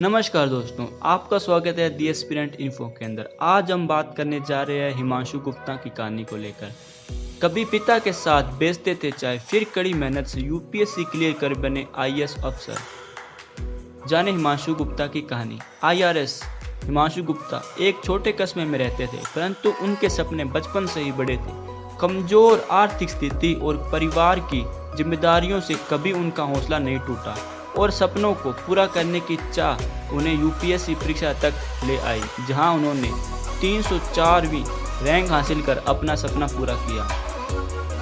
नमस्कार दोस्तों, आपका स्वागत है दी एस्पिरेंट इन्फो के अंदर। आज हम बात करने जा रहे हैं हिमांशु गुप्ता की कहानी को लेकर। कभी पिता के साथ बेचते थे चाय, फिर कड़ी मेहनत से यूपीएससी क्लियर कर बने आईएएस अफसर। जाने हिमांशु गुप्ता की कहानी। आईआरएस हिमांशु गुप्ता एक छोटे कस्बे में रहते थे, परंतु उनके सपने बचपन से ही बड़े थे। कमजोर आर्थिक स्थिति और परिवार की जिम्मेदारियों से कभी उनका हौसला नहीं टूटा और सपनों को पूरा करने की चाह उन्हें यूपीएससी परीक्षा तक ले आई, जहां उन्होंने 304वीं रैंक हासिल कर अपना सपना पूरा किया।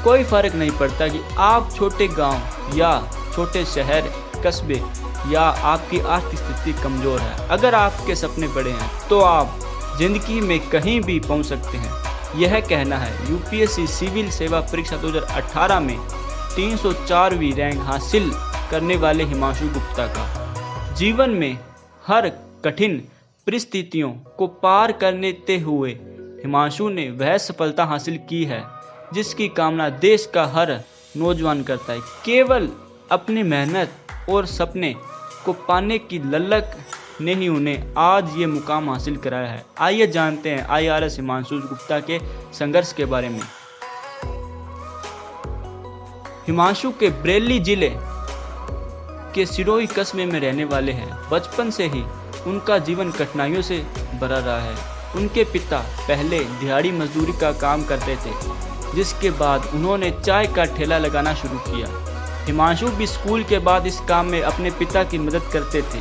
कोई फर्क नहीं पड़ता कि आप छोटे गांव या छोटे शहर कस्बे या आपकी आर्थिक स्थिति कमजोर है, अगर आपके सपने बड़े हैं तो आप जिंदगी में कहीं भी पहुंच सकते हैं। यह कहना है यूपीएससी सिविल सेवा परीक्षा 2018 में 304वीं रैंक हासिल करने वाले हिमांशु गुप्ता का। जीवन में हर कठिन परिस्थितियों को पार करते हुए हिमांशु ने वह सफलता हासिल की है जिसकी कामना देश का हर नौजवान करता है। केवल अपनी मेहनत और सपने को पाने की ललक ने ही उन्हें आज ये मुकाम हासिल कराया है। आइए जानते हैं आईआरएस हिमांशु गुप्ता के संघर्ष के बारे में। हिमांशु के बरेली जिले के सिरोही कस्बे में रहने वाले हैं। बचपन से ही उनका जीवन कठिनाइयों से भरा रहा है। उनके पिता पहले दिहाड़ी मजदूरी का काम करते थे, जिसके बाद उन्होंने चाय का ठेला लगाना शुरू किया। हिमांशु भी स्कूल के बाद इस काम में अपने पिता की मदद करते थे।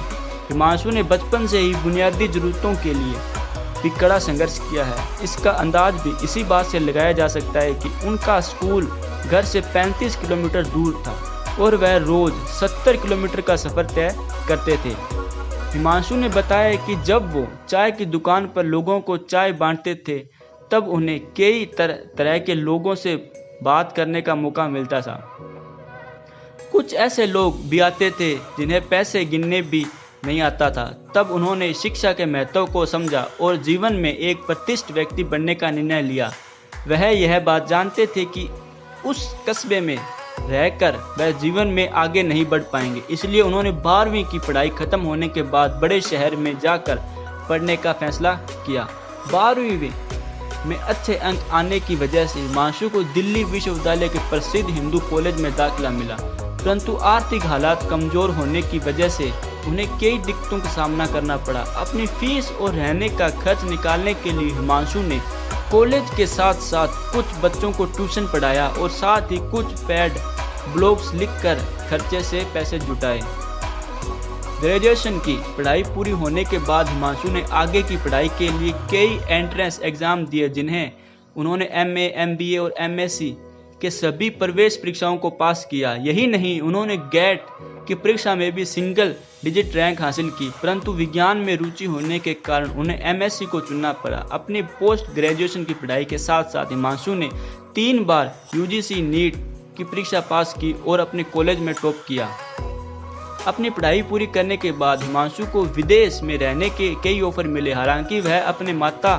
हिमांशु ने बचपन से ही बुनियादी जरूरतों के लिए भी कड़ा संघर्ष किया है। इसका अंदाज भी इसी बात से लगाया जा सकता है कि उनका स्कूल घर से 35 किलोमीटर दूर था और वह रोज 70 किलोमीटर का सफर तय करते थे। हिमांशु ने बताया कि जब वो चाय की दुकान पर लोगों को चाय बांटते थे, तब उन्हें कई तरह के लोगों से बात करने का मौका मिलता था। कुछ ऐसे लोग भी आते थे जिन्हें पैसे गिनने भी नहीं आता था। तब उन्होंने शिक्षा के महत्व को समझा और जीवन में एक प्रतिष्ठित व्यक्ति बनने का निर्णय लिया। वह यह बात जानते थे कि उस कस्बे में रहकर वह जीवन में आगे नहीं बढ़ पाएंगे, इसलिए उन्होंने 12वीं की पढ़ाई खत्म होने के बाद बड़े शहर में जाकर पढ़ने का फैसला किया। 12वीं में अच्छे अंक आने की वजह से हिमांशु को दिल्ली विश्वविद्यालय के प्रसिद्ध हिंदू कॉलेज में दाखिला मिला, परंतु आर्थिक हालात कमजोर होने की वजह से उन्हें कई दिक्कतों का सामना करना पड़ा। अपनी फीस और रहने का खर्च निकालने के लिए हिमांशु ने कॉलेज के साथ साथ कुछ बच्चों को ट्यूशन पढ़ाया और साथ ही कुछ पैड ब्लॉग्स लिखकर खर्चे से पैसे जुटाए। ग्रेजुएशन की पढ़ाई पूरी होने के बाद हिमांशु ने आगे की पढ़ाई के लिए कई एंट्रेंस एग्जाम दिए, जिन्हें उन्होंने एमए, एमबीए और एमएससी के सभी प्रवेश परीक्षाओं को पास किया। यही नहीं, उन्होंने गेट की परीक्षा में भी सिंगल डिजिट रैंक हासिल की, परंतु विज्ञान में रुचि होने के कारण उन्हें एमएससी को चुनना पड़ा। अपनी पोस्ट ग्रेजुएशन की पढ़ाई के साथ साथ हिमांशु ने 3 बार यूजीसी नीट की परीक्षा पास की और अपने कॉलेज में टॉप किया। अपनी पढ़ाई पूरी करने के बाद हिमांशु को विदेश में रहने के कई ऑफर मिले। हालांकि वह अपने माता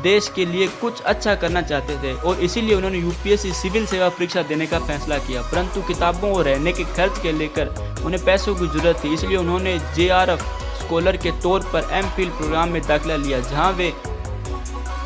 देश के लिए कुछ अच्छा करना चाहते थे और इसीलिए उन्होंने यूपीएससी सिविल सेवा परीक्षा देने का फैसला किया, परंतु किताबों और रहने के खर्च के लेकर उन्हें पैसों की जरूरत थी, इसलिए उन्होंने जेआरएफ स्कॉलर के तौर पर एमफिल प्रोग्राम में दाखिला लिया, जहां वे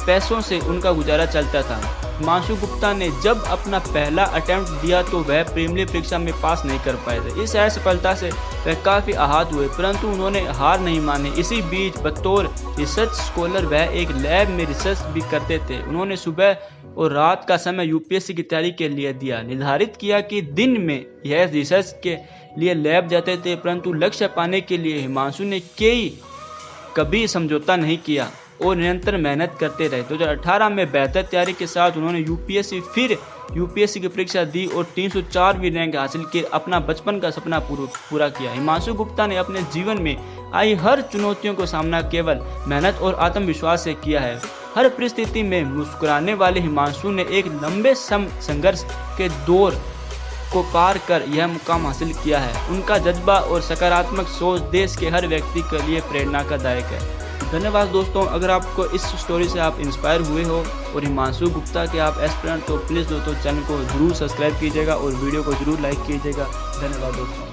पैसों से उनका गुजारा चलता था। हिमांशु गुप्ता ने जब अपना पहला अटेम्प्ट दिया तो वह प्रीलिमिनरी परीक्षा में पास नहीं कर पाए थे। इस असफलता से वह काफ़ी आहत हुए, परंतु उन्होंने हार नहीं मानी। इसी बीच बतौर रिसर्च स्कॉलर वह एक लैब में रिसर्च भी करते थे। उन्होंने सुबह और रात का समय यूपीएससी की तैयारी के लिए दिया। निर्धारित किया कि दिन में यह रिसर्च के लिए लैब जाते थे, परंतु लक्ष्य पाने के लिए हिमांशु ने कभी समझौता नहीं किया और निरंतर मेहनत करते रहे। 2018 में बेहतर तैयारी के साथ उन्होंने यूपीएससी की परीक्षा दी और 304वीं रैंक हासिल कर अपना बचपन का सपना पूरा किया। हिमांशु गुप्ता ने अपने जीवन में आई हर चुनौतियों का सामना केवल मेहनत और आत्मविश्वास से किया है। हर परिस्थिति में मुस्कुराने वाले हिमांशु ने एक लंबे संघर्ष के दौर को पार कर यह मुकाम हासिल किया है। उनका जज्बा और सकारात्मक सोच देश के हर व्यक्ति के लिए प्रेरणा का दायक है। धन्यवाद दोस्तों। अगर आपको इस स्टोरी से आप इंस्पायर हुए हो और हिमांशु गुप्ता के आप एस्पिरेंट तो प्लीज़ दोस्तों चैनल को जरूर सब्सक्राइब कीजिएगा और वीडियो को जरूर लाइक कीजिएगा। धन्यवाद दोस्तों।